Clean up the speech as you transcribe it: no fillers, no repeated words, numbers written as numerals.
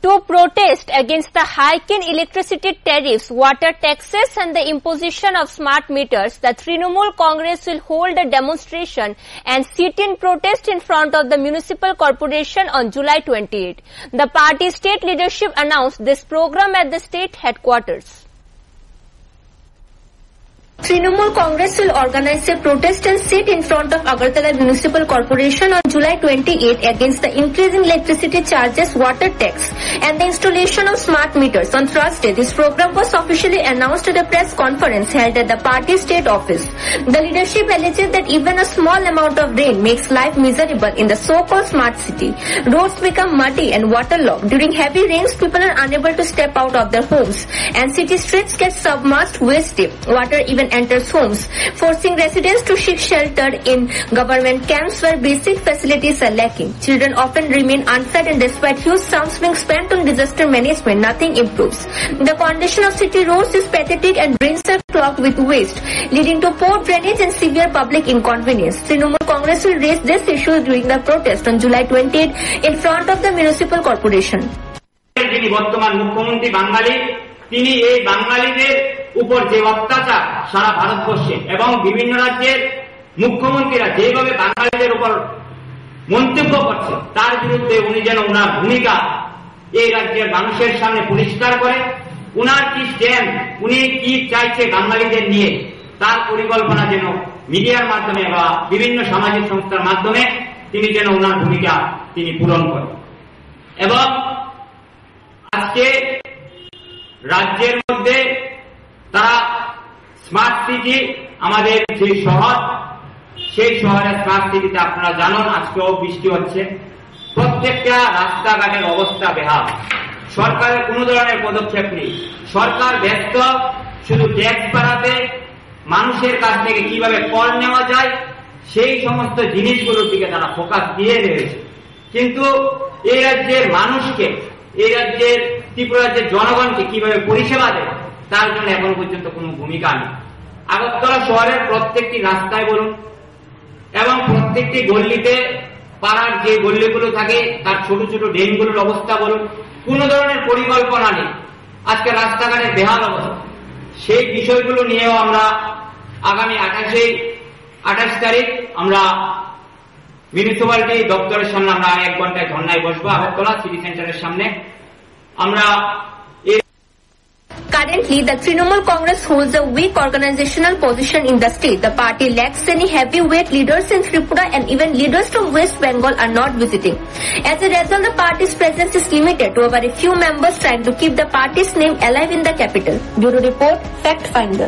To protest against the hike in electricity tariffs, water taxes and the imposition of smart meters, the Trinamool Congress will hold a demonstration and sit-in protest in front of the Municipal Corporation on July 28. The party state leadership announced this program at the state headquarters. Trinamool Congress will organize a protest and sit in front of Agartala Municipal Corporation on July 28 against the increasing electricity charges, water tax and the installation of smart meters. On Thursday, this program was officially announced at a press conference held at the party state office. The leadership alleged that even a small amount of rain makes life miserable in the so-called smart city. Roads become muddy and waterlogged. During heavy rains, people are unable to step out of their homes and city streets get submerged waist deep. Water even enters homes, forcing residents to seek shelter in government camps where basic facilities are lacking. Children often remain unfed, and despite huge sums being spent on disaster management, nothing improves. The condition of city roads is pathetic and drains are clogged with waste, leading to poor drainage and severe public inconvenience. Trinamool Congress will raise this issue during the protest on July 28 in front of the Municipal Corporation. যিনি বর্তমান মুখ্যমন্ত্রী বাঙালি, তিনি এই বাঙালিদের উপর যে অত্যাচার সারা ভারতবর্ষে এবং বিভিন্ন রাজ্যের মুখ্যমন্ত্রীরা যেভাবে বাঙালিদের উপর মন্তব্য করছে, তার বিরুদ্ধে উনি যেন উনার ভূমিকা এই রাজ্যের মানুষের সামনে পরিষ্কার করে, উনার কি স্ট্যান্ড, উনি কি চাইছে বাঙালিদের নিয়ে, তার পরিকল্পনা যেন মিডিয়ার মাধ্যমে বা বিভিন্ন সামাজিক সংস্থার মাধ্যমে তিনি যেন উনার ভূমিকা তিনি পূরণ করেন। এবং আজকে রাজ্যের মধ্যে তারা স্মার্ট সিটি, আমাদের যে শহর, সেই শহরের স্মার্ট সিটিতে আপনারা জানেন আজকেও বৃষ্টি হচ্ছে, প্রত্যেকটা রাস্তাঘাটের অবস্থা বেহাল, সরকারের কোন ধরনের পদক্ষেপ নেই। সরকার ব্যস্ত শুধু ট্যাক্স বাড়াতে, মানুষের কাছ থেকে কিভাবে কর নেওয়া যায় সেই সমস্ত জিনিসগুলোর দিকে তারা ফোকাস দিয়ে রয়েছে। কিন্তু এই রাজ্যের মানুষকে, এই রাজ্যের ত্রিপুরা রাজ্যের জনগণকে কিভাবে পরিষেবা দেয় তার জন্য এখন পর্যন্ত কোনো ভূমিকা নেই। আগরতলা শহরের প্রত্যেকটি রাস্তায় বলুন এবং প্রত্যেকটি গল্লিতে, পাড়ার যে গল্লিগুলো থাকে তার ছোট ছোট ড্রেনগুলোর অবস্থা বলুন, কোন ধরনের পরিকল্পনা নেই। আজকে রাস্তাঘাটের বেহাল অবস্থা, সেই বিষয়গুলো নিয়েও আমরা আগামী 28 তারিখ আমরা মিউনিসিপ্যালিটি দপ্তরের সামনে আমরা 1 ঘন্টায় ধর্নায় বসবো আগরতলা সিটি সেন্টারের সামনে। আমরা Currently, the Trinamool Congress holds a weak organizational position in the state. The party lacks any heavyweight leaders in Tripura, and even leaders from West Bengal are not visiting. As a result, the party's presence is limited to a very few members trying to keep the party's name alive in the capital. Bureau Report, Fact Finder.